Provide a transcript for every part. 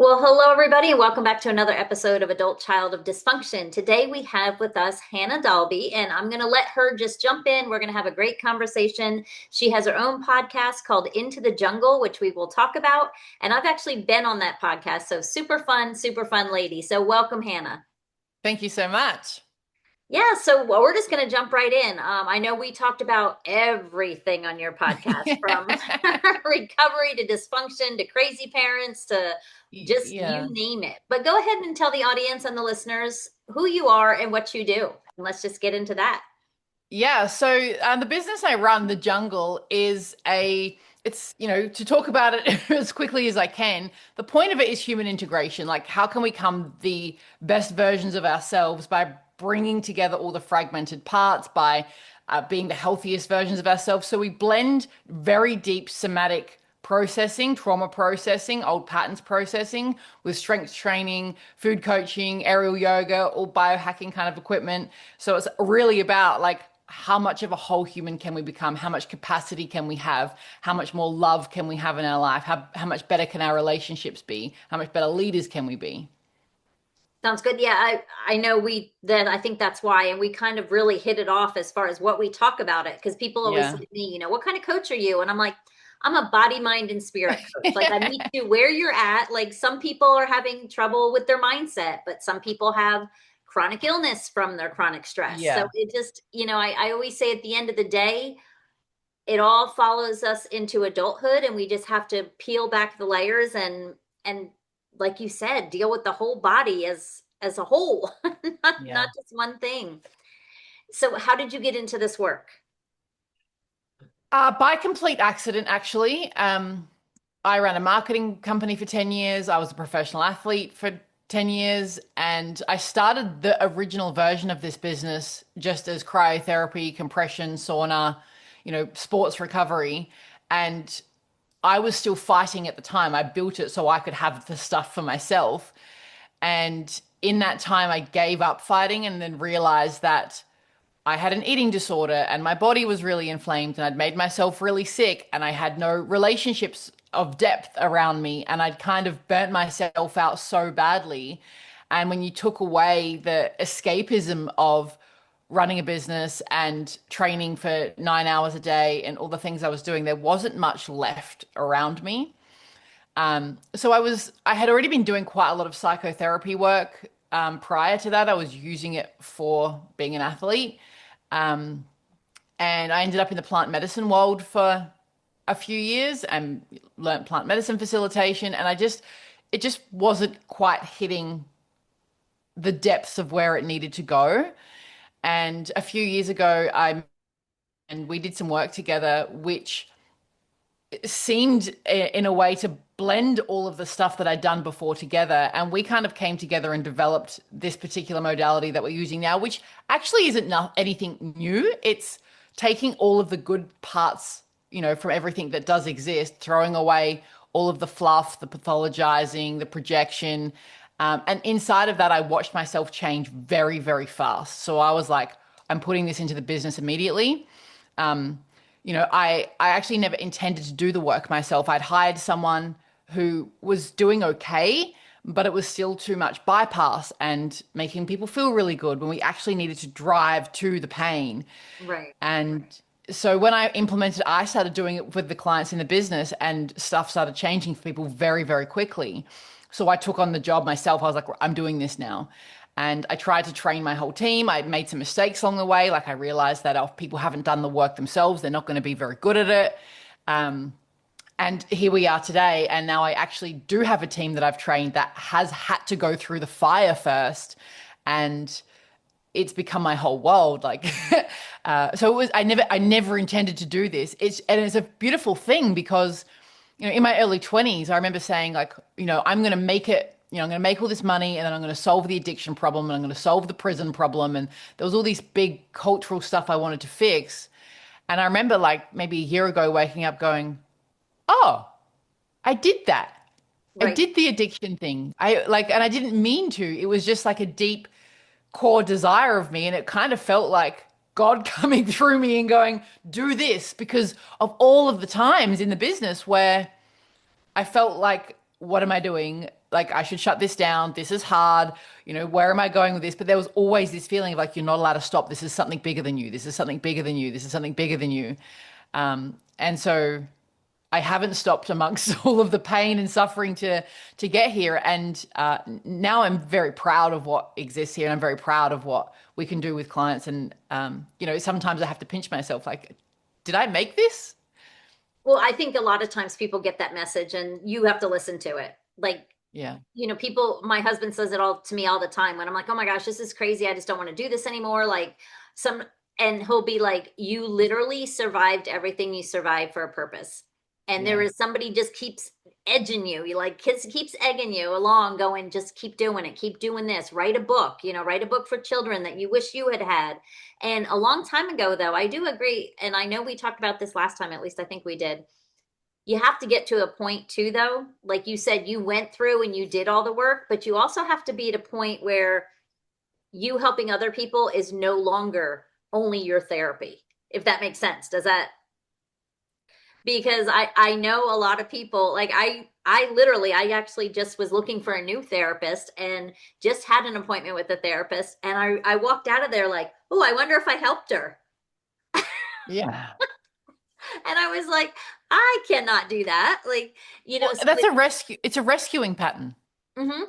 Well, hello, everybody, and welcome back to another episode of Adult Child of Dysfunction. Today, we have with us Hannah Dalby, and I'm going to let her just jump in. We're going to have a great conversation. She has her own podcast called Into the Jungle, which we will talk about. And I've actually been on that podcast. So, super fun lady. So, welcome, Hannah. Thank you so much. Yeah, so well, we're just going to jump right in. I know we talked about everything on your podcast from recovery to dysfunction to crazy parents to just you Yeah. name it. But go ahead and tell the audience and the listeners who you are and what you do. And let's just get into that. Yeah. So the business I run, The Jungle, to talk about it as quickly as I can. The point of it is human integration. Like, how can we become the best versions of ourselves by bringing together all the fragmented parts, by being the healthiest versions of ourselves? So we blend very deep somatic processing, trauma processing, old patterns processing with strength training, food coaching, aerial yoga, all biohacking kind of equipment. So it's really about like how much of a whole human can we become? How much capacity can we have? How much more love can we have in our life? How much better can our relationships be? How much better leaders can we be? Sounds good. Yeah, I know I think that's why, and we kind of really hit it off as far as what we talk about it, because people always say Yeah. to me, what kind of coach are you? And I'm like, I'm a body, mind, and spirit coach. Like I meet you where you're at. Like some people are having trouble with their mindset, but some people have chronic illness from their chronic stress. So Yeah. it just, I always say at the end of the day, it all follows us into adulthood, and we just have to peel back the layers and like you said, deal with the whole body as a whole, not Yeah. just one thing. So how did you get into this work? By complete accident, actually. I ran a marketing company for 10 years. I was a professional athlete for 10 years. And I started the original version of this business just as cryotherapy, compression, sauna, sports recovery. And I was still fighting at the time. I built it so I could have the stuff for myself. And in that time, I gave up fighting and then realized that I had an eating disorder and my body was really inflamed and I'd made myself really sick and I had no relationships of depth around me and I'd kind of burnt myself out so badly. And when you took away the escapism of running a business and training for 9 hours a day and all the things I was doing, there wasn't much left around me. So I had already been doing quite a lot of psychotherapy work. Prior to that, I was using it for being an athlete. Um, and I ended up in the plant medicine world for a few years and learnt plant medicine facilitation. And it just wasn't quite hitting the depths of where it needed to go. And a few years ago, and we did some work together, which seemed in a way to blend all of the stuff that I'd done before together. And we kind of came together and developed this particular modality that we're using now, which actually isn't anything new. It's taking all of the good parts, from everything that does exist, throwing away all of the fluff, the pathologizing, the projection. And inside of that, I watched myself change very, very fast. So I was like, I'm putting this into the business immediately. I actually never intended to do the work myself. I'd hired someone who was doing okay, but it was still too much bypass and making people feel really good when we actually needed to drive to the pain. Right. And so when I implemented, I started doing it with the clients in the business and stuff started changing for people very, very quickly. So I took on the job myself. I was like, I'm doing this now. And I tried to train my whole team. I made some mistakes along the way. Like I realized that if people haven't done the work themselves, they're not going to be very good at it. Um, and here we are today. And now I actually do have a team that I've trained that has had to go through the fire first. And it's become my whole world. Like, so it was, I never intended to do this. And it's a beautiful thing because, in my early 20s, I remember saying like, I'm going to make it, I'm going to make all this money and then I'm going to solve the addiction problem and I'm going to solve the prison problem. And there was all these big cultural stuff I wanted to fix. And I remember like maybe a year ago waking up going, oh, I did that. I Right. did the addiction thing. And I didn't mean to. It was just like a deep core desire of me. And it kind of felt like God coming through me and going, do this because of all of the times in the business where I felt like, what am I doing? like I should shut this down. This is hard. Where am I going with this? But there was always this feeling of like, you're not allowed to stop. This is something bigger than you. This is something bigger than you. This is something bigger than you. And so I haven't stopped amongst all of the pain and suffering to get here. And now I'm very proud of what exists here, and I'm very proud of what we can do with clients. And sometimes I have to pinch myself, like, did I make this? Well, I think a lot of times people get that message and you have to listen to it. Like, Yeah, people, my husband says it all to me all the time when I'm like, oh my gosh, this is crazy. I just don't want to do this anymore. Like and he'll be like, you literally survived everything you survived for a purpose. And there yeah, is somebody just keeps edging you. You like kids keeps egging you along, going, just keep doing it, keep doing this, write a book, write a book for children that you wish you had had. And a long time ago, though, I do agree. And I know we talked about this last time, at least I think we did. You have to get to a point too, though. Like you said, you went through and you did all the work, but you also have to be at a point where you helping other people is no longer only your therapy, if that makes sense. Does that? Because I know a lot of people, like I actually just was looking for a new therapist and just had an appointment with a therapist, and I walked out of there like, oh, I wonder if I helped her. yeah. And I was like, I cannot do that. Like, Well, so that's a rescue. It's a rescuing pattern. mhm.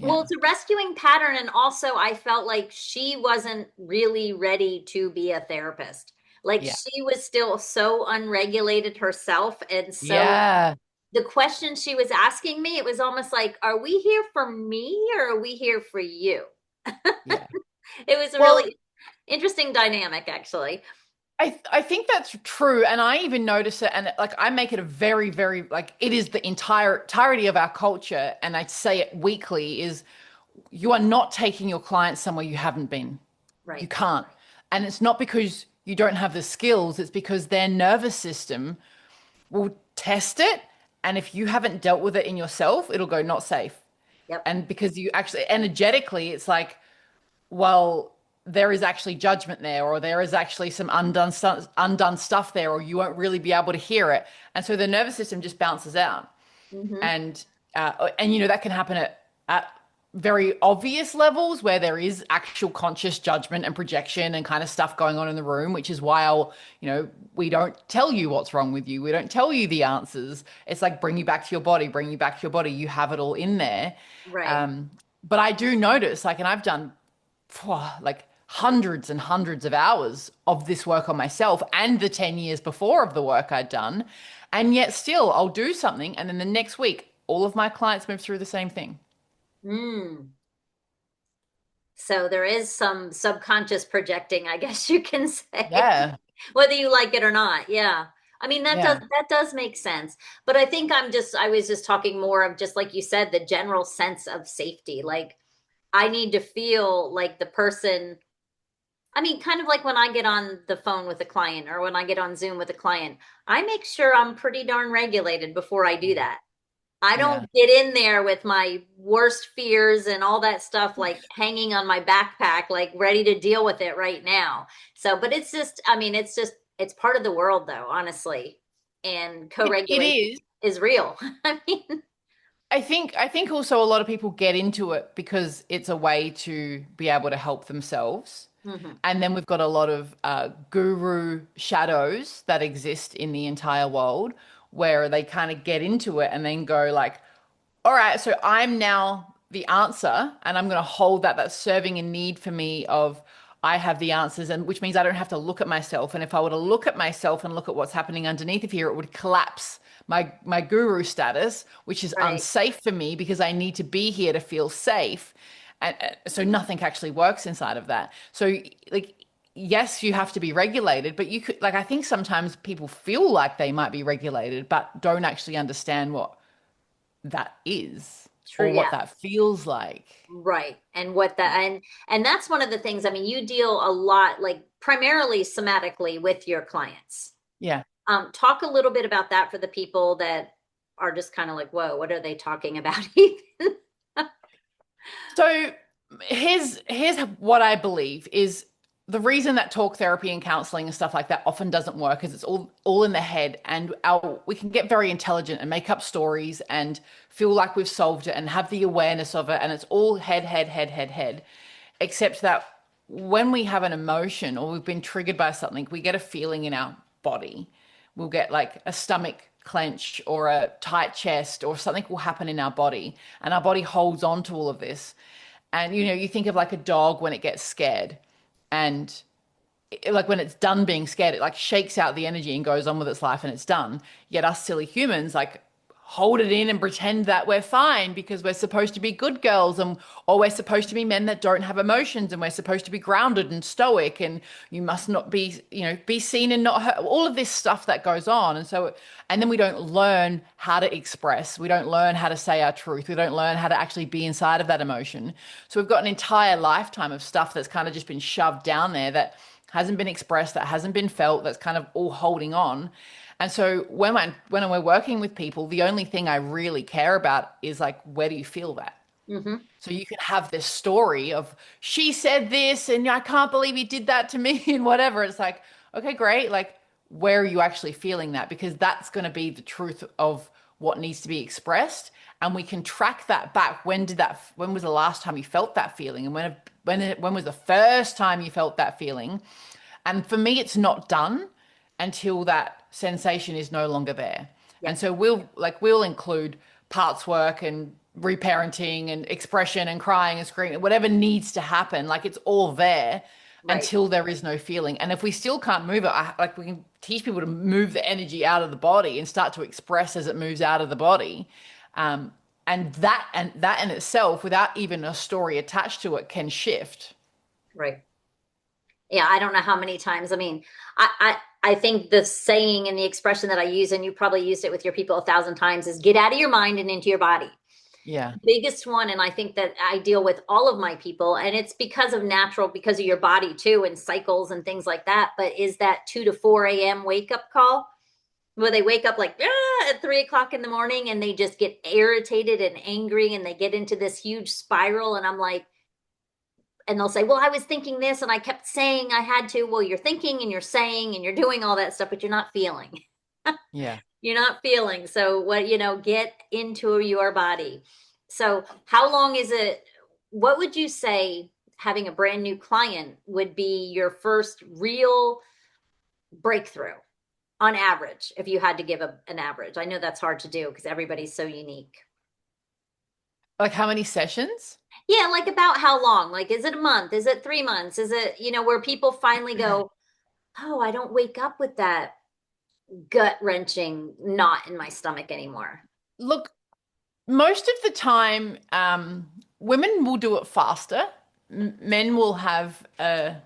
Well, Yeah, it's a rescuing pattern. And also, I felt like she wasn't really ready to be a therapist. Like, yeah, she was still so unregulated herself. And so, yeah, the question she was asking me, it was almost like, are we here for me or are we here for you? yeah. It was a Well, really interesting dynamic, actually. I think that's true, and I even notice it, and like I make it a very, very, like, it is the entirety of our culture, and I say it weekly, is you are not taking your clients somewhere you haven't been. You Right. can't. And it's not because you don't have the skills, it's because their nervous system will test it. And if you haven't dealt with it in yourself, it'll go not safe. Yep. And because you actually energetically, it's like, well, there is actually judgment there, or there is actually some undone stuff there, or you won't really be able to hear it. And so the nervous system just bounces out. Mm-hmm. And that can happen at very obvious levels where there is actual conscious judgment and projection and kind of stuff going on in the room, which is why we don't tell you what's wrong with you. We don't tell you the answers. It's like, bring you back to your body, bring you back to your body. You have it all in there. Right. But I do notice, like, and I've done like hundreds and hundreds of hours of this work on myself and the 10 years before of the work I'd done. And yet still I'll do something, and then the next week, all of my clients move through the same thing. Mm. So there is some subconscious projecting, I guess you can say, Yeah. whether you like it or not. Yeah. I mean, Yeah. that does make sense. But I think I was just talking more of, just like you said, the general sense of safety. Like, I need to feel like the person, I mean, kind of like when I get on the phone with a client or when I get on Zoom with a client, I make sure I'm pretty darn regulated before I do that. I Yeah. don't get in there with my worst fears and all that stuff like hanging on my backpack, like ready to deal with it right now. So, but it's just, I mean, it's part of the world though, honestly. And It co-regulation is. is real. I mean, I think also a lot of people get into it because it's a way to be able to help themselves. mhm, And then we've got a lot of guru shadows that exist in the entire world where they kind of get into it and then go like, all right, so I'm now the answer, and I'm going to hold that's serving a need for me of I have the answers, and which means I don't have to look at myself. And if I were to look at myself and look at what's happening underneath of here, it would collapse my guru status, which is right. unsafe for me because I need to be here to feel safe. And so nothing actually works inside of that. So like, yes, you have to be regulated, but you could, like, I think sometimes people feel like they might be regulated, but don't actually understand what that is True. or Yeah. what that feels like. Right. And what that, and that's one of the things, I mean, you deal a lot, like primarily somatically with your clients. Yeah. Talk a little bit about that for the people that are just kind of like, whoa, what are they talking about even? So here's what I believe is the reason that talk therapy and counseling and stuff like that often doesn't work is it's all in the head, and we can get very intelligent and make up stories and feel like we've solved it and have the awareness of it, and it's all head, except that when we have an emotion or we've been triggered by something, we get a feeling in our body. We'll get like a stomach clench or a tight chest, or something will happen in our body, and our body holds on to all of this. And you think of like a dog when it gets scared, and like when it's done being scared, it like shakes out the energy and goes on with its life and it's done. Yet us silly humans like hold it in and pretend that we're fine because we're supposed to be good girls, and or we're supposed to be men that don't have emotions, and we're supposed to be grounded and stoic, and you must not be, be seen and not hurt, all of this stuff that goes on. And then we don't learn how to express, we don't learn how to say our truth, we don't learn how to actually be inside of that emotion. So we've got an entire lifetime of stuff that's kind of just been shoved down there that hasn't been expressed, that hasn't been felt, that's kind of all holding on. And so when we're working with people, the only thing I really care about is like, where do you feel that? Mm-hmm. So you can have this story of she said this and I can't believe he did that to me and whatever. It's like, okay, great. Like, where are you actually feeling that? Because that's going to be the truth of what needs to be expressed. And we can track that back. When was the last time you felt that feeling? And when was the first time you felt that feeling? And for me, it's not done until that sensation is no longer there. And Yep. so we'll include parts work and reparenting and expression and crying and screaming, whatever needs to happen. Like it's all there Right. until there is no feeling. And if we still can't move it, like we can teach people to move the energy out of the body and start to express as it moves out of the body. Um, and that in itself, without even a story attached to it, can shift. Right. Yeah, I don't know how many times. I mean, I think the saying and the expression that I use, and you probably used it with your people 1,000 times, is get out of your mind and into your body. Yeah. Biggest one, and I think that I deal with all of my people, and it's because of your body too, and cycles and things like that. But is that 2 to 4 a.m. wake up call where they wake up like at 3 o'clock in the morning and they just get irritated and angry and they get into this huge spiral, and I'm like, and they'll say, well, I was thinking this and I kept saying I had to. Well, you're thinking and you're saying and you're doing all that stuff, but you're not feeling. Yeah. You're not feeling. So get into your body. So how long is it? What would you say having a brand new client would be your first real breakthrough on average, if you had to give an average? I know that's hard to do because everybody's so unique. Like how many sessions? Yeah, like about how long? Like, is it a month? Is it 3 months? Is it, where people finally go, oh, I don't wake up with that gut wrenching knot in my stomach anymore? Look, most of the time, women will do it faster. Men will have a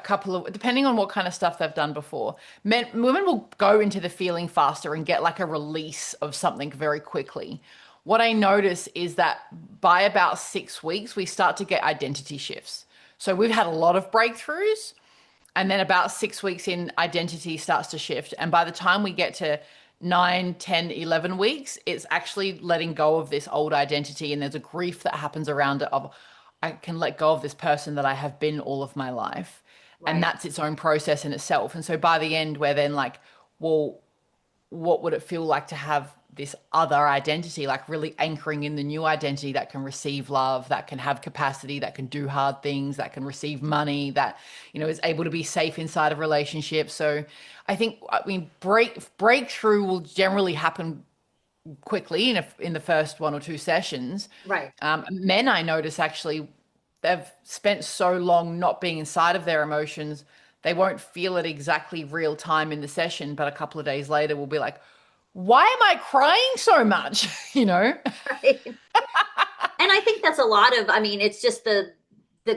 couple of, depending on what kind of stuff they've done before. Women will go into the feeling faster and get like a release of something very quickly. What I notice is that by about 6 weeks, we start to get identity shifts. So we've had a lot of breakthroughs, and then about 6 weeks in, identity starts to shift. And by the time we get to 9, 10, 11 weeks, it's actually letting go of this old identity. And there's a grief that happens around it of, I can let go of this person that I have been all of my life. And Right. that's its own process in itself. And so by the end, we're then like, well, what would it feel like to have this other identity, like really anchoring in the new identity that can receive love, that can have capacity, that can do hard things, that can receive money, that, is able to be safe inside of relationships. So I mean, breakthrough will generally happen quickly in the first one or two sessions. Right. Men, I notice actually, they've spent so long not being inside of their emotions, they won't feel it exactly real time in the session, but a couple of days later will be like, why am I crying so much? Right. And I think that's a lot of, I mean, it's just the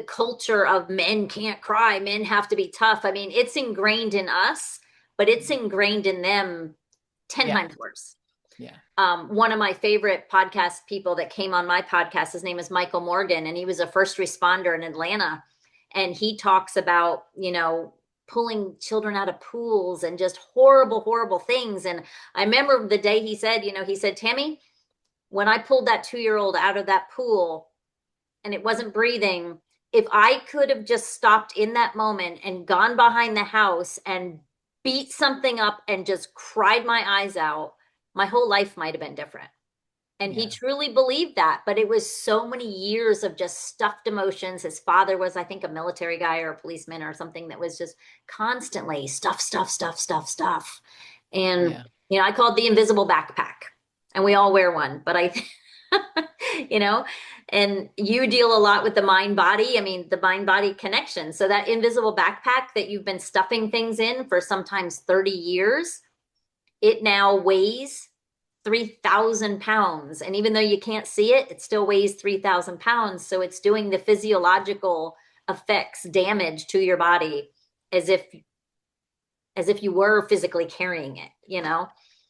culture of men can't cry, men have to be tough. I mean, it's ingrained in us, but it's ingrained in them 10 Yeah, times worse. yeah, One of my favorite podcast people that came on my podcast, his name is Michael Morgan, and he was a first responder in Atlanta. And he talks about, pulling children out of pools and just horrible, horrible things. And I remember the day he said, Tammy, when I pulled that 2-year-old out of that pool and it wasn't breathing, if I could have just stopped in that moment and gone behind the house and beat something up and just cried my eyes out, my whole life might have been different. And he Yeah. truly believed that. But it was so many years of just stuffed emotions. His father was, I think, a military guy or a policeman or something that was just constantly stuff, stuff, stuff, stuff, stuff. And, Yeah. I called the invisible backpack. And we all wear one. But you know, and you deal a lot with the mind body. I mean, the mind body connection. So that invisible backpack that you've been stuffing things in for sometimes 30 years, it now weighs 3,000 pounds. And even though you can't see it, it still weighs 3,000 pounds. So it's doing the physiological effects damage to your body as if you were physically carrying it.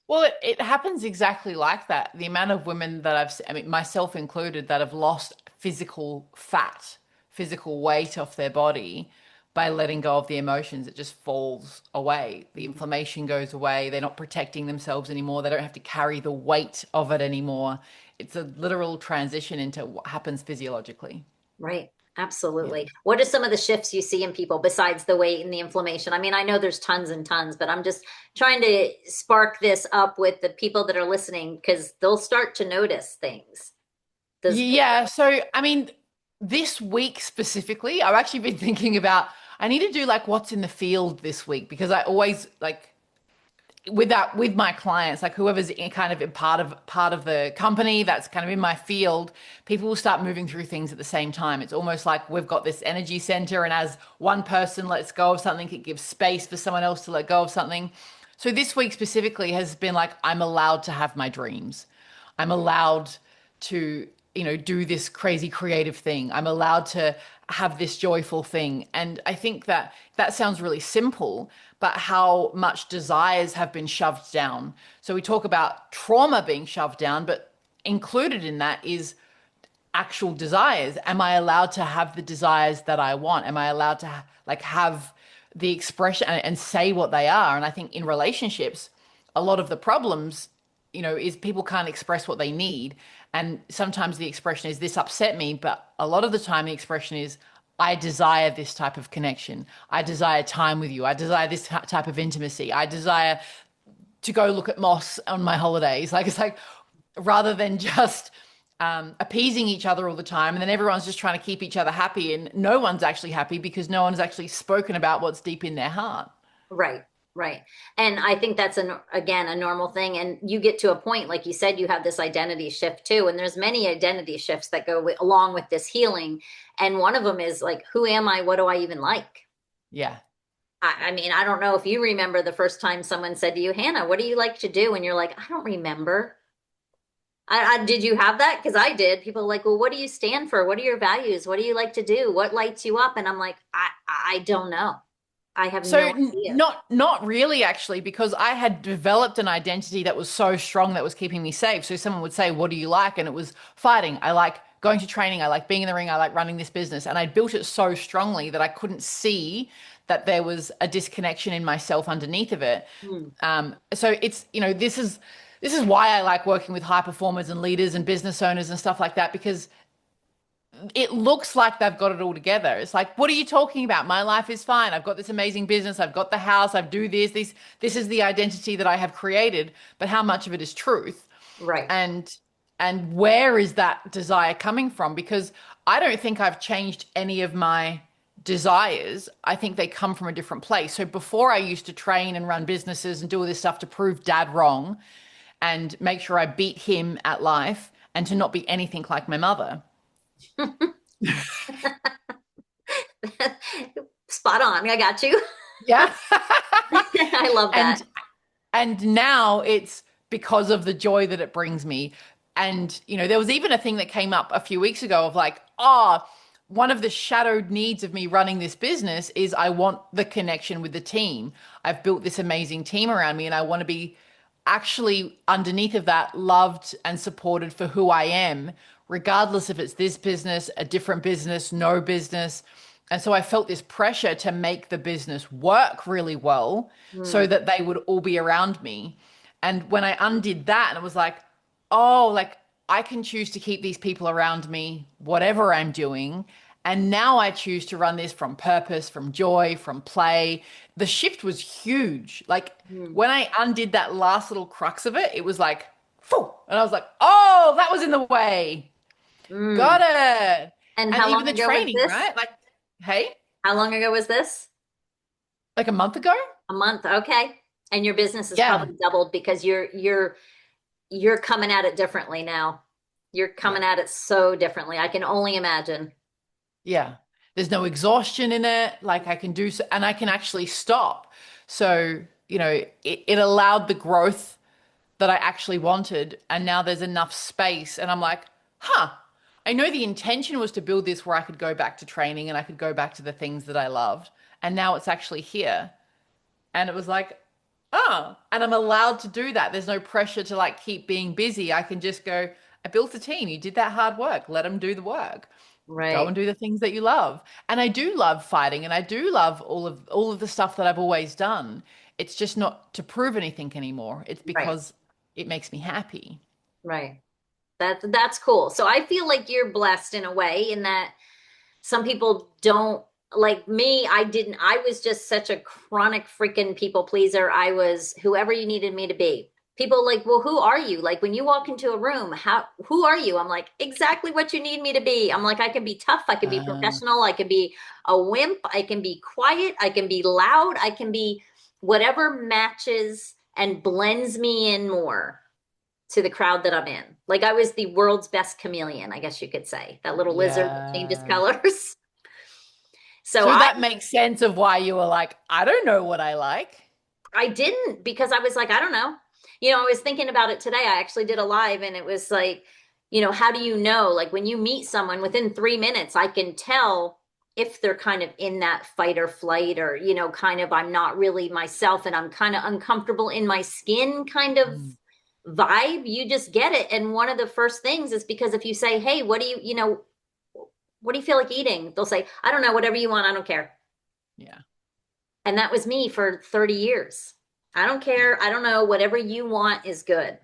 Well, it happens exactly like that. The amount of women that I mean, myself included, that have lost physical fat, physical weight off their body by letting go of the emotions, it just falls away. The inflammation goes away. They're not protecting themselves anymore. They don't have to carry the weight of it anymore. It's a literal transition into what happens physiologically. Right. Yeah. Absolutely. What are some of the shifts you see in people besides the weight and the inflammation? I mean, I know there's tons and tons, but I'm just trying to spark this up with the people that are listening because they'll start to notice things. Does Yeah. So, I mean, this week specifically, I've actually been thinking about I need to do like what's in the field this week because I always like with my clients, like whoever's kind of part of the company that's kind of in my field, people will start moving through things at the same time. It's almost like we've got this energy center, and as one person lets go of something, it gives space for someone else to let go of something. So this week specifically has been like I'm allowed to have my dreams. I'm allowed to, do this crazy creative thing. I'm allowed to have this joyful thing. And I think that that sounds really simple, but how much desires have been shoved down. So we talk about trauma being shoved down, but included in that is actual desires. Am I allowed to have the desires that I want? Am I allowed to like have the expression and say what they are? And I think in relationships, a lot of the problems, is people can't express what they need. And sometimes the expression is this upset me, but a lot of the time the expression is I desire this type of connection. I desire time with you. I desire this type of intimacy. I desire to go look at moss on my holidays. Like it's like rather than just appeasing each other all the time, and then everyone's just trying to keep each other happy, and no one's actually happy because no one's actually spoken about what's deep in their heart. right, right. And I think that's again a normal thing. And you get to a point, like you said, you have this identity shift too. And there's many identity shifts that go along with this healing. And one of them is like, who am I? What do I even like? Yeah. I mean, I don't know if you remember the first time someone said to you, Hannah, what do you like to do? And you're like, I don't remember. Did you have that? Because I did. People are like, well, what do you stand for? What are your values? What do you like to do? What lights you up? And I'm like, I don't know. I have So no idea. not really actually, because I had developed an identity that was so strong that was keeping me safe. So someone would say, "What do you like?" And it was fighting. I like going to training. I like being in the ring. I like running this business. And I built it so strongly that I couldn't see that there was a disconnection in myself underneath of it. Hmm. So it's this is why I like working with high performers and leaders and business owners and stuff like that because it looks like they've got it all together. It's like, what are you talking about? My life is fine. I've got this amazing business. I've got the house. I do this is the identity that I have created, but how much of it is truth? Right. And where is that desire coming from? Because I don't think I've changed any of my desires. I think they come from a different place. So before I used to train and run businesses and do all this stuff to prove dad wrong and make sure I beat him at life and to not be anything like my mother. Spot on. I got you. Yeah. I love that. and now it's because of the joy that it brings me. And there was even a thing that came up a few weeks ago of like, one of the shadowed needs of me running this business is I want the connection with the team. I've built this amazing team around me and I want to be actually underneath of that loved and supported for who I am, regardless if it's this business, a different business, no business. And so I felt this pressure to make the business work really well so Hmm. that they would all be around me. And when I undid that, and it was like, oh, like I can choose to keep these people around me, whatever I'm doing. And now I choose to run this from purpose, from joy, from play. The shift was huge. Like Mm. when I undid that last little crux of it, it was like, phew, and I was like, oh, that was in the way. Got Mm. it. And And how even long the ago was training, this? right? Like, hey, How long ago was this? like a month ago? A month. Okay. And your business has Yeah. probably doubled because you're coming at it differently now. You're Yeah. coming at it so differently. I can only imagine. Yeah. There's no exhaustion in it. Like I can do so, and I can actually stop. So, it allowed the growth that I actually wanted. And now there's enough space. And I'm like, huh, I know the intention was to build this where I could go back to training and I could go back to the things that I loved. And now it's actually here. And it was like, oh, and I'm allowed to do that. There's no pressure to like keep being busy. I can just go, I built a team. You did that hard work. Let them do the work. Go and Right. do the things that you love. And I do love fighting and I do love all of the stuff that I've always done. It's just not to prove anything anymore. It's Right. because it makes me happy. Right. That's cool. So I feel like you're blessed in a way in that some people don't like me. I was just such a chronic freaking people pleaser. I was whoever you needed me to be. People like, well, who are you? Like when you walk into a room, who are you? I'm like, exactly what you need me to be. I'm like, I can be tough, I can be Uh, professional, I can be a wimp, I can be quiet, I can be loud, I can be whatever matches and blends me in more to the crowd that I'm in. Like I was the world's best chameleon, I guess you could say. That little lizard that changes yeah. colors. So So I that makes sense of why you were like, I don't know what I like. I didn't because I was like, I don't know. I was thinking about it today. I actually did a live and it was like, how do you know? Like when you meet someone within 3 minutes, I can tell if they're kind of in that fight or flight or, kind of I'm not really myself and I'm kind of uncomfortable in my skin kind of Mm, vibe. You just get it. And one of the first things is because if you say, hey, what do you feel like eating? They'll say, I don't know, whatever you want. I don't care. yeah. And that was me for 30 years. I don't care. I don't know. Whatever you want is good.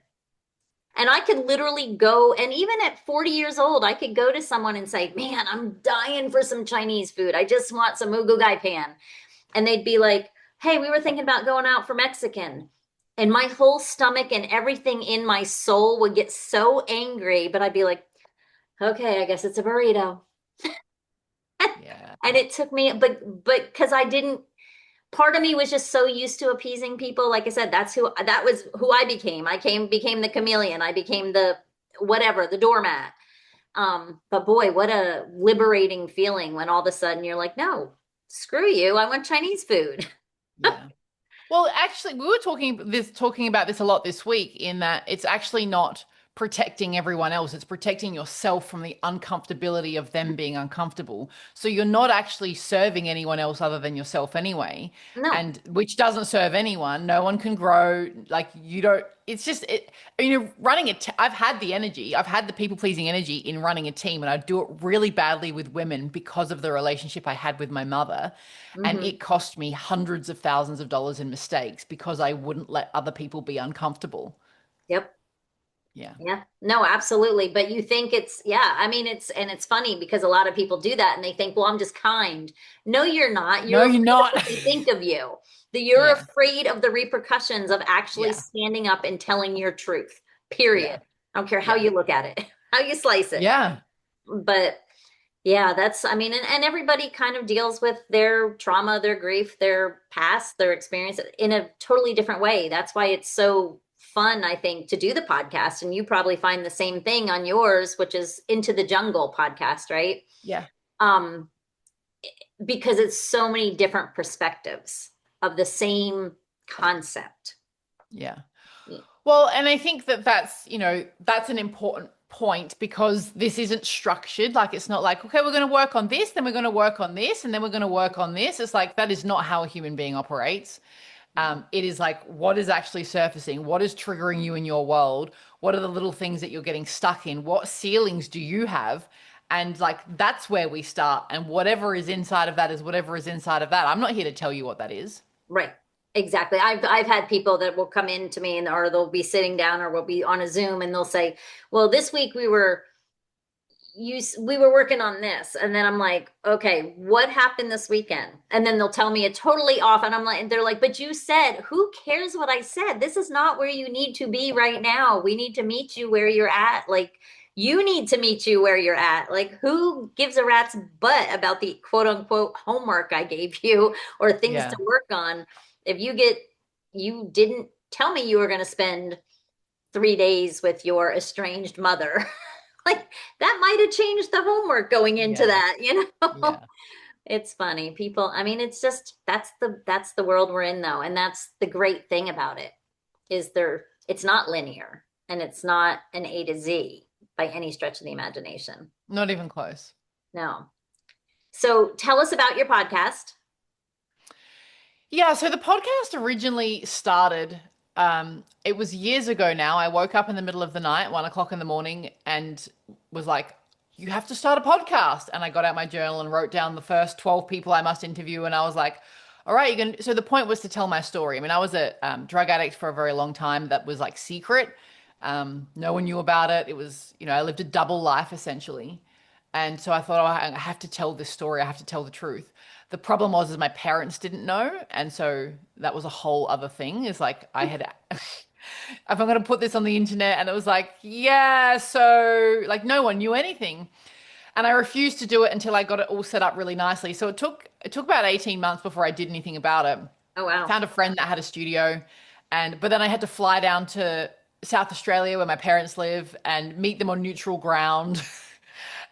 And I could literally go, and even at 40 years old, I could go to someone and say, man, I'm dying for some Chinese food. I just want some ugu gai pan. And they'd be like, hey, we were thinking about going out for Mexican. And my whole stomach and everything in my soul would get so angry, but I'd be like, okay, I guess it's a burrito. Yeah. And it took me, but because I didn't part of me was just so used to appeasing people. Like I said, that was who I became. Became the chameleon. I became the whatever, the doormat. But boy, what a liberating feeling when all of a sudden you're like, no, screw you. I want Chinese food. Yeah. Well, actually, we were talking about this a lot this week in that it's actually not protecting everyone else. It's protecting yourself from the uncomfortability of them being uncomfortable. So you're not actually serving anyone else other than yourself anyway, No. and which doesn't serve anyone. No one can grow. Like you don't, it's just running I've had the energy. I've had the people pleasing energy in running a team and I do it really badly with women because of the relationship I had with my mother. And Hmm. it cost me hundreds of thousands of dollars in mistakes because I wouldn't let other people be uncomfortable. Yep. Yeah. Yeah, no, absolutely. But you think yeah, I mean, it's funny because a lot of people do that and they think, well, I'm just kind. No, you're not. No, You're you're afraid of not. what they think of you. You're Yeah. afraid of the repercussions of actually Yeah. standing up and telling your truth, period. Yeah. I don't care how Yeah. you look at it, how you slice it. Yeah. But yeah, I mean, and everybody kind of deals with their trauma, their grief, their past, their experience in a totally different way. That's why it's so fun, I think, to do the podcast. And you probably find the same thing on yours, which is Into the Jungle podcast, right? Yeah. Um, because it's so many different perspectives of the same concept. Yeah. Well, and I think that that's an important point because this isn't structured. Like, it's not like, okay, we're going to work on this, then we're going to work on this, and then we're going to work on this. It's like, that is not how a human being operates. It is like, what is actually surfacing? What is triggering you in your world? What are the little things that you're getting stuck in? What ceilings do you have? And like, that's where we start. And whatever is inside of that is whatever is inside of that. I'm not here to tell you what that is. Right. Exactly. I've had people that will come in to me or they'll be sitting down or we'll be on a Zoom and they'll say, "Well, this week we were we were working on this, and then I'm like, okay, what happened this weekend? And then they'll tell me it totally off, and I'm like, and they're like, but you said, who cares what I said? This is not where you need to be right now. We need to meet you where you're at. Like, you need to meet you where you're at. Like, who gives a rat's butt about the quote unquote homework I gave you or things to Yeah. work on? If you didn't tell me you were going to spend 3 days with your estranged mother. Like, that might have changed the homework going into Yeah. that, you know? Yeah. It's funny. People, I mean, it's just that's the world we're in though. And that's the great thing about it is it's not linear and it's not an A to Z by any stretch of the imagination. Not even close. No. So tell us about your podcast. Yeah, so the podcast originally started, it was years ago now. I woke up in the middle of the night, 1 o'clock in the morning, and was like, you have to start a podcast. And I got out my journal and wrote down the first 12 people I must interview. And I was like, all right, you can. So the point was to tell my story. I mean, I was a drug addict for a very long time that was like secret. No one knew about it. It was, I lived a double life essentially. And so I thought, oh, I have to tell this story. I have to tell the truth. The problem was, is my parents didn't know, and so that was a whole other thing. Is like I had, if I'm going to put this on the internet, and it was like, yeah, so like no one knew anything, and I refused to do it until I got it all set up really nicely. So it took about 18 months before I did anything about it. Oh wow. Found a friend that had a studio, but then I had to fly down to South Australia where my parents live and meet them on neutral ground.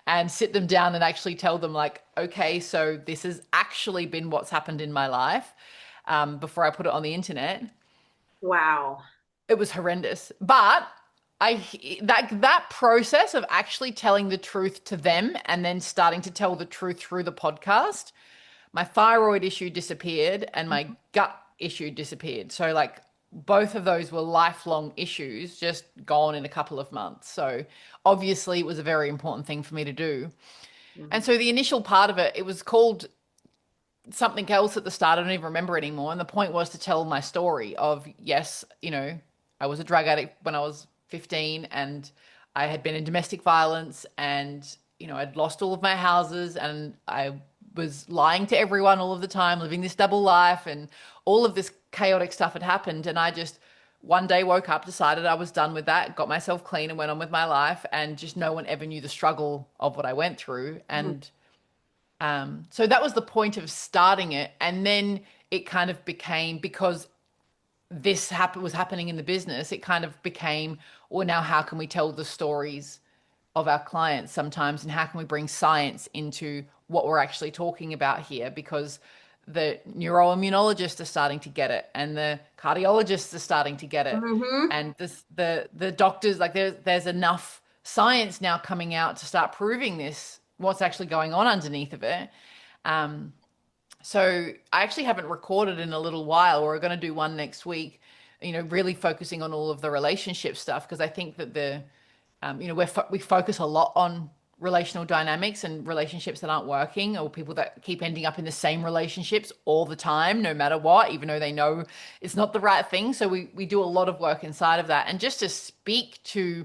And sit them down and actually tell them like, okay, so this has actually been what's happened in my life, before I put it on the internet. Wow. It was horrendous, but I that process of actually telling the truth to them and then starting to tell the truth through the podcast, my thyroid issue disappeared and my gut issue disappeared. So like both of those were lifelong issues, just gone in a couple of months. So obviously it was a very important thing for me to do. Mhm. And so the initial part of it, it was called something else at the start. I don't even remember anymore. And the point was to tell my story of, yes, I was a drug addict when I was 15 and I had been in domestic violence and, I'd lost all of my houses and I was lying to everyone all of the time, living this double life and all of this chaotic stuff had happened. And I just one day woke up, decided I was done with that, got myself clean and went on with my life. And just no one ever knew the struggle of what I went through. Mhm. And so that was the point of starting it. And then it kind of became, because was happening in the business, it kind of became, well, now how can we tell the stories of our clients sometimes, and how can we bring science into what we're actually talking about here? Because the neuroimmunologists are starting to get it, and the cardiologists are starting to get it, Mhm. and the doctors, like there's enough science now coming out to start proving this, what's actually going on underneath of it. Um, so I actually haven't recorded in a little while. We're going to do one next week, really focusing on all of the relationship stuff, because I think that we focus a lot on relational dynamics and relationships that aren't working, or people that keep ending up in the same relationships all the time, no matter what, even though they know it's not the right thing. So we do a lot of work inside of that. And just to speak to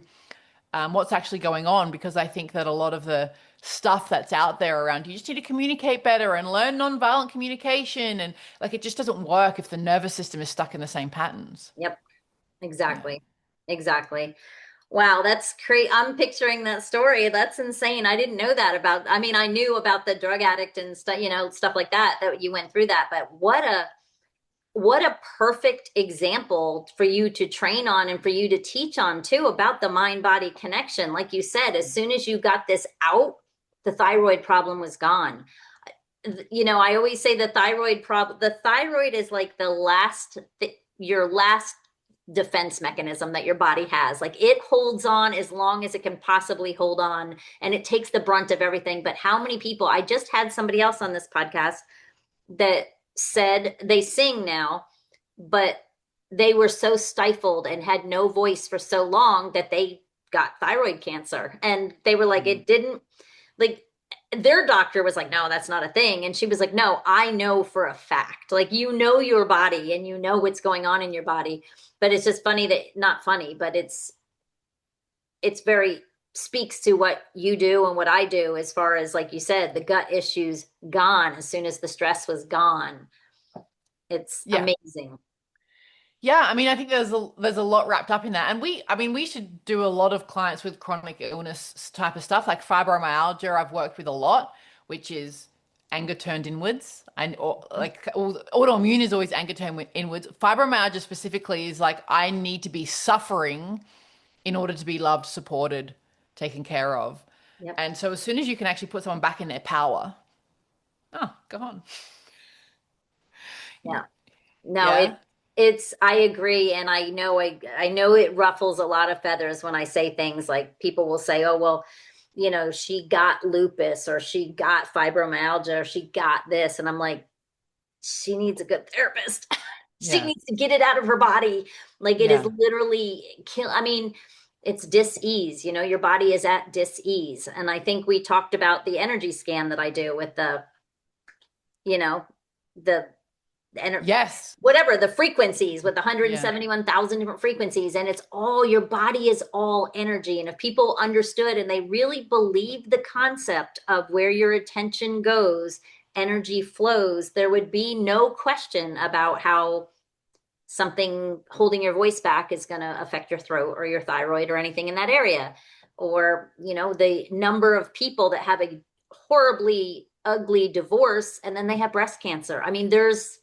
what's actually going on, because I think that a lot of the stuff that's out there around, you just need to communicate better and learn nonviolent communication. And like, it just doesn't work if the nervous system is stuck in the same patterns. Yep. Yeah. Exactly. Exactly. Wow, that's crazy. I'm picturing that story. That's insane. I didn't know that about, I mean, I knew about the drug addict and stuff, stuff like that, that you went through that, but what a perfect example for you to train on and for you to teach on too about the mind body connection. Like you said, as soon as you got this out, the thyroid problem was gone. I always say the thyroid is like your last defense mechanism that your body has. Like, it holds on as long as it can possibly hold on, and it takes the brunt of everything. But how many people, I just had somebody else on this podcast that said they sing now, but they were so stifled and had no voice for so long that they got thyroid cancer. And they were like, Mm. it didn't, like, their doctor was like, no, that's not a thing. And she was like, no, I know for a fact. Like, your body and you know what's going on in your body. But it's just funny that, not funny, but it's very speaks to what you do and what I do, as far as, like you said, the gut issues gone as soon as the stress was gone. It's Yeah. amazing. Yeah, I mean, I think there's a lot wrapped up in that. And I mean, we should do a lot of clients with chronic illness type of stuff, like fibromyalgia. I've worked with a lot, which is anger turned inwards, and or like autoimmune is always anger turned inwards. Fibromyalgia specifically is like I need to be suffering in order to be loved, supported, taken care of. Yep. And so as soon as you can actually put someone back in their power, oh, go on. Yeah. No, Yeah. it's I agree, and I know it ruffles a lot of feathers when I say things like, people will say, "Oh, well, she got lupus, or she got fibromyalgia, or she got this," and I'm like, she needs a good therapist. She Yeah. needs to get it out of her body. Like, it is Yeah. literally kill. I mean, it's dis-ease. Your body is at dis-ease, and I think we talked about the energy scan that I do with you know, the Yes. whatever the frequencies, with Yeah. 171,000 different frequencies, and it's all, your body is all energy. And if people understood and they really believed the concept of where your attention goes, energy flows, there would be no question about how something holding your voice back is going to affect your throat or your thyroid or anything in that area. Or, the number of people that have a horribly ugly divorce and then they have breast cancer. I mean, there's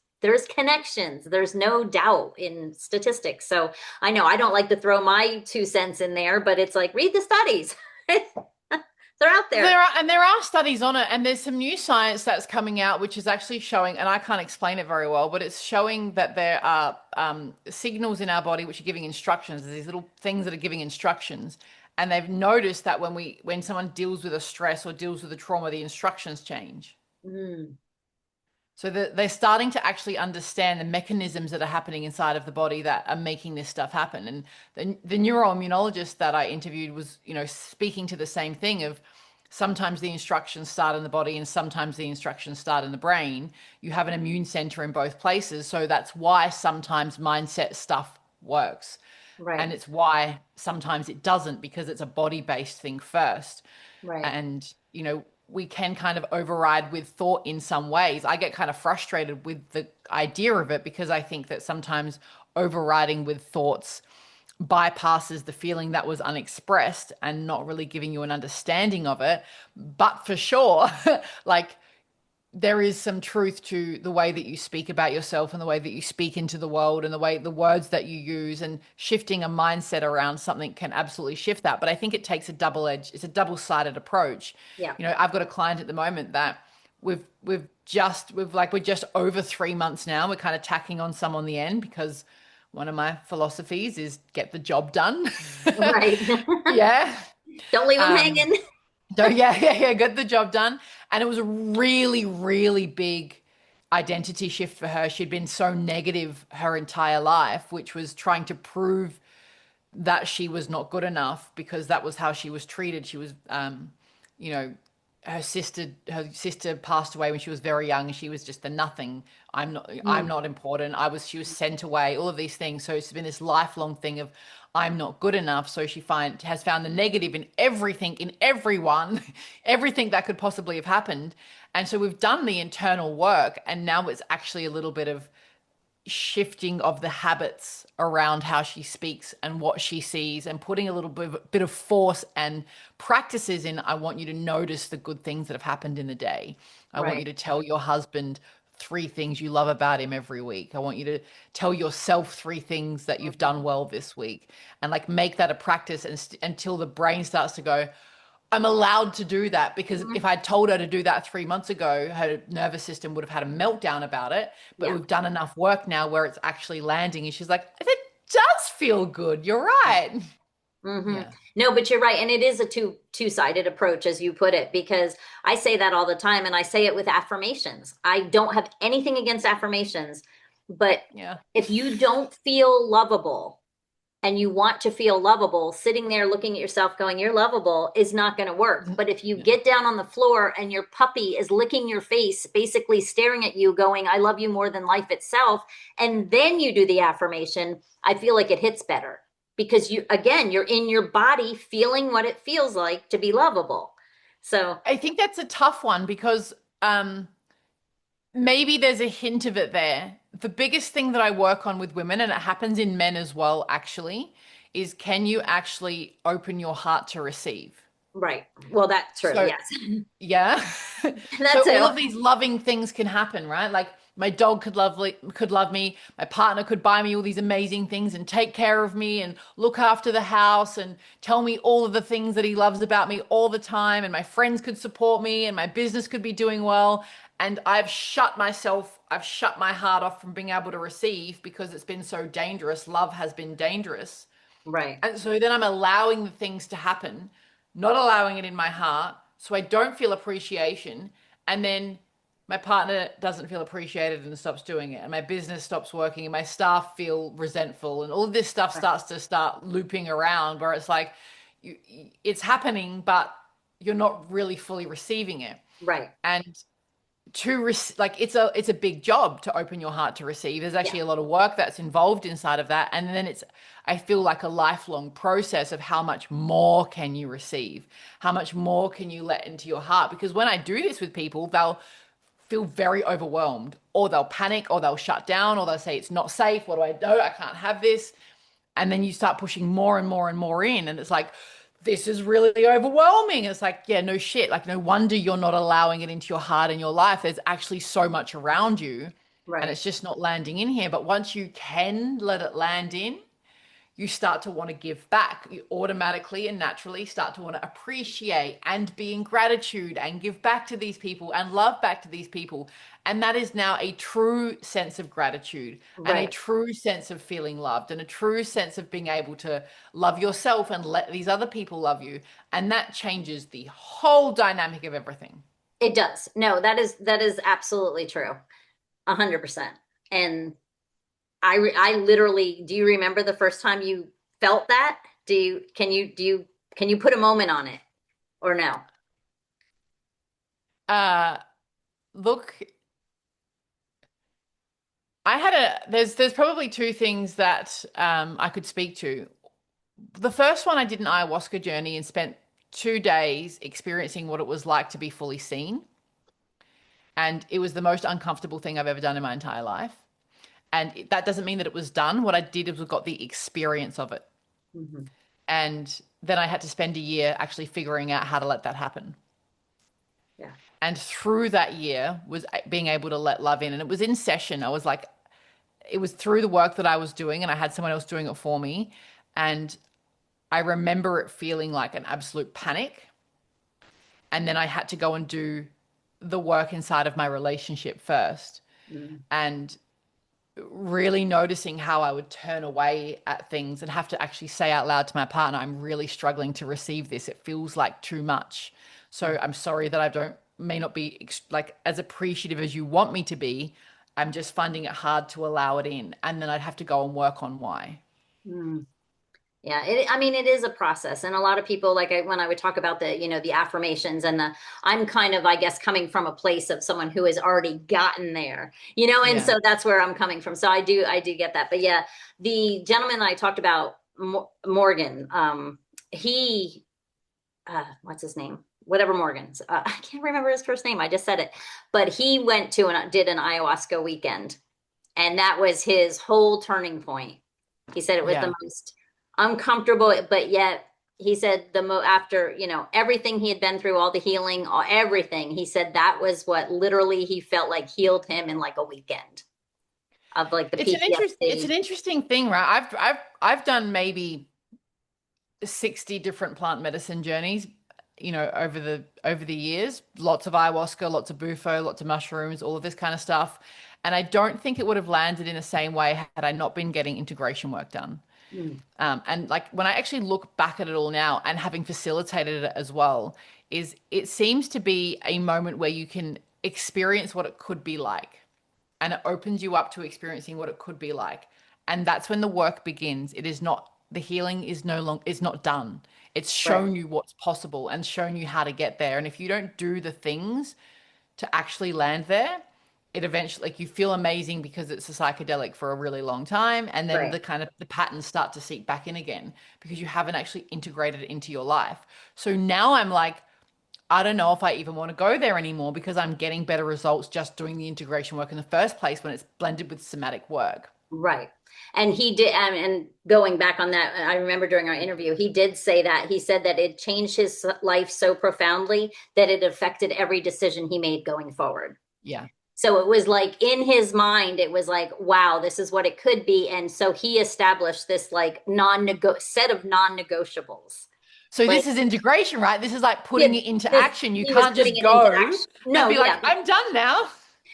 connections. There's no doubt in statistics. So I know I don't like to throw my 2 cents in there, but it's like, read the studies. They're out there. There are studies on it, and there's some new science that's coming out, which is actually showing, and I can't explain it very well, but it's showing that there are signals in our body which are giving instructions. There's these little things that are giving instructions, and they've noticed that when someone deals with a stress or deals with a trauma, the instructions change. Mm, So they're starting to actually understand the mechanisms that are happening inside of the body that are making this stuff happen. And the neuroimmunologist that I interviewed was, speaking to the same thing of sometimes the instructions start in the body and sometimes the instructions start in the brain. You have an immune center in both places. So that's why sometimes mindset stuff works. right, And it's why sometimes it doesn't, because it's a body-based thing first. right, And we can kind of override with thought in some ways. I get kind of frustrated with the idea of it because I think that sometimes overriding with thoughts bypasses the feeling that was unexpressed and not really giving you an understanding of it. But for sure, like there is some truth to the way that you speak about yourself and the way that you speak into the world and the words that you use, and shifting a mindset around something can absolutely shift that. But I think it takes it's a double-sided approach. yeah. I've got a client at the moment that we're just over 3 months now. We're kind of tacking on some on the end because one of my philosophies is get the job done. Right. Yeah. Don't leave them Um, hanging. so yeah, get the job done. And it was a really, really big identity shift for her. She'd been so negative her entire life, which was trying to prove that she was not good enough because that was how she was treated. She was, you know, her sister passed away when she was very young, and she was just the nothing. I'm Mm, not important. She was sent away, all of these things. So it's been this lifelong thing of I'm not good enough. So she has found the negative in everything, in everyone, everything that could possibly have happened. And so we've done the internal work, and now it's actually a little bit of shifting of the habits around how she speaks and what she sees, and putting a little bit of force and practices in. I want you to notice the good things that have happened in the day. I want you right. to tell your husband 3 things you love about him every week. I want you to tell yourself 3 things that you've done Mhm. well this week, and like make that a practice, and until the brain starts to go, I'm allowed to do that. Because if I'd told her to do that 3 months ago, her nervous system would have had a meltdown about it. But Yeah. we've done enough work now where it's actually landing. And she's like, it does feel good. You're right. Hmm. Yeah. No, but you're right, and it is a two-sided approach, as you put it, because I say that all the time, and I say it with affirmations. I don't have anything against affirmations, but Yeah. if you don't feel lovable and you want to feel lovable, sitting there looking at yourself going, "You're lovable," is not going to work. But if you Yeah. get down on the floor and your puppy is licking your face, basically staring at you, going, "I love you more than life itself," and then you do the affirmation, I feel like it hits better. because you, again, you're in your body feeling what it feels like to be lovable. So, I think that's a tough one because maybe there's a hint of it there. The biggest thing that I work on with women, and it happens in men as well, actually, is can you actually open your heart to receive? right. Well, that's true. So, Yes. yeah. That So all too. of these loving things can happen, right? Like my dog could love me, my partner could buy me all these amazing things and take care of me and look after the house and tell me all of the things that he loves about me all the time, and my friends could support me and my business could be doing well. And I've shut my heart off from being able to receive because it's been so dangerous. Love has been dangerous. Right. And so then I'm allowing the things to happen, not allowing it in my heart. So I don't feel appreciation. And then my partner doesn't feel appreciated and stops doing it. And my business stops working and my staff feel resentful. And all of this stuff Right. starts to start looping around where it's like you, it's happening, but you're not really fully receiving it. Right. And like it's a big job to open your heart to receive. There's Yeah. actually a lot of work that's involved inside of that, and then it's I feel like a lifelong process of how much more can you receive, how much more can you let into your heart, because when I do this with people, they'll feel very overwhelmed, or they'll panic, or they'll shut down, or they'll say it's not safe, what do I do, I can't have this. And then you start pushing more and more and more in, and it's like this is really overwhelming. It's like, yeah, no shit, like no wonder you're not allowing it into your heart and your life. There's actually so much around you and Right. it's just not landing in here. But once you can let it land in, you start to want to give back. You automatically and naturally start to want to appreciate and be in gratitude and give back to these people and love back to these people. And that is now a true sense of gratitude and a Right. true sense of feeling loved and a true sense of being able to love yourself and let these other people love you. And that changes the whole dynamic of everything. It does. No, that is absolutely true. 100%. And I literally, do you remember the first time you felt that? Can you put a moment on it or no? Uh, Look, there's probably two things that I could speak to. The first one, I did an ayahuasca journey and spent 2 days experiencing what it was like to be fully seen. And it was the most uncomfortable thing I've ever done in my entire life. And that doesn't mean that it was done. What I did was got the experience of it. Hmm. And then I had to spend a year actually figuring out how to let that happen. Yeah. And through that year was being able to let love in. And it was in session. I was like, it was through the work that I was doing, and I had someone else doing it for me. And I remember it feeling like an absolute panic. And then I had to go and do the work inside of my relationship first. Mm. And really noticing how I would turn away at things and have to actually say out loud to my partner, I'm really struggling to receive this. It feels like too much. So I'm sorry that I don't may not be like as appreciative as you want me to be. I'm just finding it hard to allow it in. And then I'd have to go and work on why. Mm. Yeah, I mean, it is a process. And a lot of people, like when I would talk about the affirmations and I'm kind of, I guess, coming from a place of someone who has already gotten there, and Yeah. so that's where I'm coming from. So I do get that. But yeah, the gentleman I talked about, Morgan, he, what's his name? Whatever Morgan's, I can't remember his first name. I just said it, but he went to and did an ayahuasca weekend, and that was his whole turning point. He said it was the Yeah. most uncomfortable, but yet he said after everything he had been through, all the healing, everything. He said that was what literally he felt like healed him in like a weekend of like the It's an PTSD. interesting thing, right? I've done maybe 60 different plant medicine journeys, over the years. Lots of ayahuasca, lots of bufo, lots of mushrooms, all of this kind of stuff. And I don't think it would have landed in the same way had I not been getting integration work done. Mm. And like when I actually look back at it all now and having facilitated it as well, is it seems to be a moment where you can experience what it could be like. And it opens you up to experiencing what it could be like. And that's when the work begins. It is not the healing is no long is not done. It's Right. shown you what's possible and shown you how to get there. And if you don't do the things to actually land there, it eventually, like, you feel amazing because it's a psychedelic for a really long time, and then Right. the kind of the patterns start to seep back in again because you haven't actually integrated it into your life. So now I'm like, I don't know if I even want to go there anymore because I'm getting better results just doing the integration work in the first place when it's blended with somatic work. Right. And he did, and going back on that, I remember during our interview, he did say that. He said that it changed his life so profoundly that it affected every decision he made going forward. Yeah. So it was like in his mind, it was like, wow, this is what it could be. And so he established this like set of non-negotiables. So Like this is integration, right? This is like he putting had it into this, action. You he was can't putting just it into go action. and No, be like, yeah. I'm done now.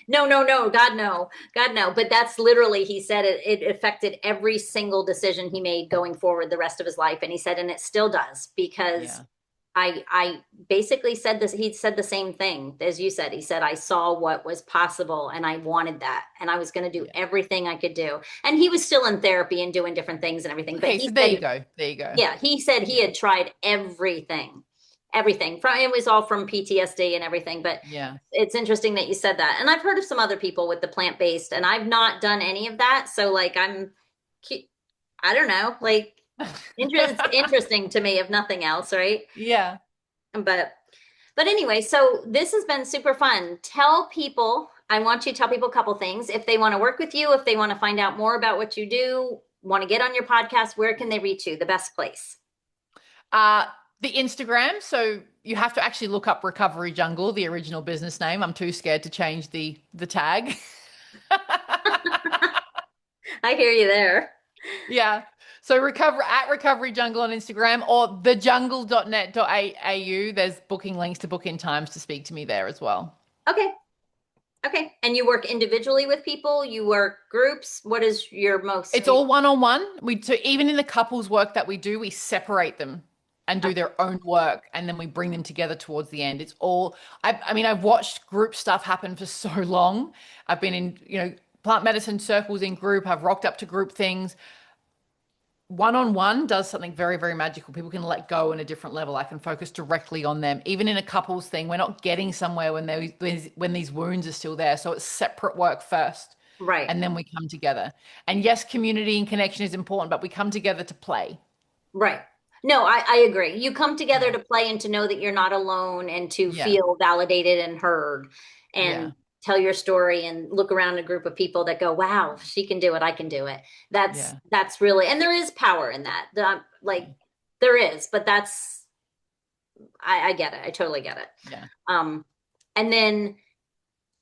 No, no, no, God, no, God, no. But that's literally, he said it affected every single decision he made going forward the rest of his life. And he said, and it still does because Yeah. I basically said this. He said the same thing as you said. He said, I saw what was possible and I wanted that. And I was going to do Yeah. everything I could do. And he was still in therapy and doing different things and everything. But Okay, he so there you said, go. There you go. yeah, he said he Yeah. had tried everything, everything from, it was all from PTSD and everything. But Yeah. it's interesting that you said that. And I've heard of some other people with the plant-based and I've not done any of that. So like, I don't know, like it's interesting to me if nothing else. Right. Yeah. But anyway, so this has been super fun. Tell people, I want you to tell people a couple things. If they want to work with you, if they want to find out more about what you do, want to get on your podcast, where can they reach you? The best place. Uh, the Instagram. So you have to actually look up Recovery Jungle, the original business name. I'm too scared to change the tag. I hear you there. Yeah. So Recovery Jungle on Instagram or thejungle.net.au. There's booking links to book in times to speak to me there as well. Okay. Okay. And you work individually with people, you work groups. What is your most It's all one-on-one. So even in the couples work that we do, we separate them and do their own work, and then we bring them together towards the end. It's all, I mean, I've watched group stuff happen for so long. I've been in, plant medicine circles in group. I've rocked up to group things. One-on-one does something very, very magical. People can let go in a different level. I can focus directly on them. Even in a couples thing, we're not getting somewhere when these wounds are still there. So it's separate work first, right. and then we come together. And yes, community and connection is important, but we come together to play. Right. No, I agree. You come together Yeah. to play and to know that you're not alone and to Yeah. feel validated and heard Yeah. and tell your story and look around a group of people that go, wow, if she can do it, I can do it. Yeah. That's really, and there is power in that. Like there is, but I get it. I totally get it. Yeah. And then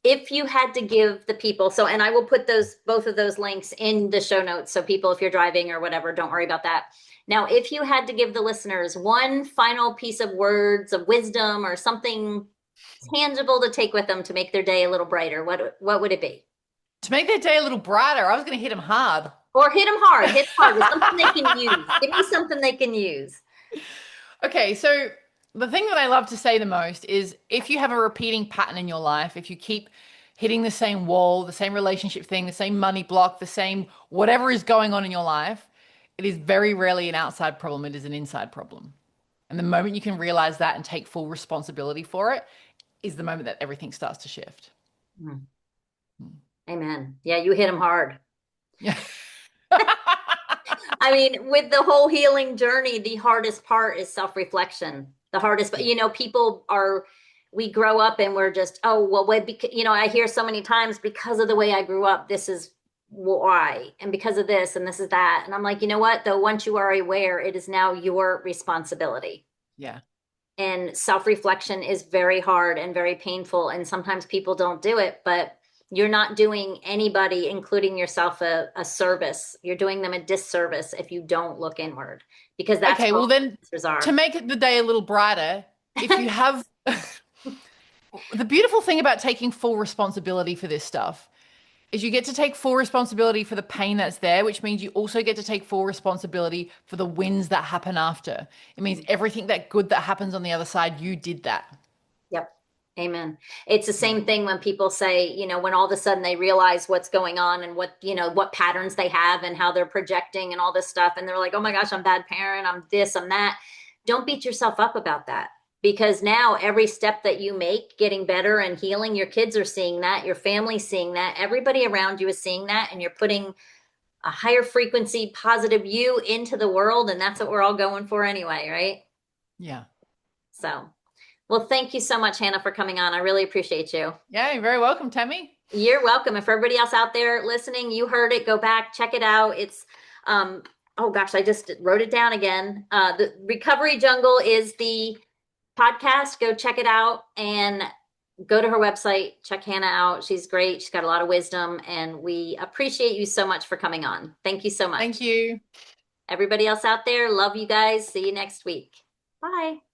if you had to give the people, so, and I will put both of those links in the show notes. So people, if you're driving or whatever, don't worry about that. Now, if you had to give the listeners one final piece of words of wisdom or something tangible to take with them to make their day a little brighter, what would it be? To make their day a little brighter, I was going to hit them hard. Or hit them hard, with something they can use. Give me something they can use. Okay, so the thing that I love to say the most is if you have a repeating pattern in your life, if you keep hitting the same wall, the same relationship thing, the same money block, the same whatever is going on in your life, it is very rarely an outside problem, it is an inside problem. And the moment you can realize that and take full responsibility for it is the moment that everything starts to shift. Hmm. Amen. Yeah, you hit them hard. Yeah. I mean, with the whole healing journey, the hardest part is self-reflection. The hardest, but we grow up and we're just, oh, well, I hear so many times because of the way I grew up, this is why, and because of this, and this is that. And I'm like, you know what, though, once you are aware, it is now your responsibility. Yeah. And self-reflection is very hard and very painful. And sometimes people don't do it, but you're not doing anybody, including yourself, a service. You're doing them a disservice if you don't look inward, because that's Okay, well what then answers are. to make it the day a little brighter, if you have the beautiful thing about taking full responsibility for this stuff is you get to take full responsibility for the pain that's there, which means you also get to take full responsibility for the wins that happen after. It means everything that good that happens on the other side, you did that. Yep. Amen. It's the same thing when people say, when all of a sudden they realize what's going on and what patterns they have and how they're projecting and all this stuff. And they're like, oh my gosh, I'm a bad parent. I'm this, I'm that. Don't beat yourself up about that, because now every step that you make getting better and healing, your kids are seeing that, your family's seeing that, everybody around you is seeing that, and you're putting a higher frequency positive you into the world, and that's what we're all going for anyway, right? Yeah. So, well, thank you so much, Hannah, for coming on. I really appreciate you. Yeah, you're very welcome, Tammy. You're welcome. And for everybody else out there listening, you heard it, go back, check it out. It's oh gosh, I just wrote it down again. The Recovery Jungle is the podcast. Go check it out and go to her website. Check Hannah out. She's great. She's got a lot of wisdom, and we appreciate you so much for coming on. Thank you so Thank much. you. Everybody else out there, love you guys. See you next week. Bye.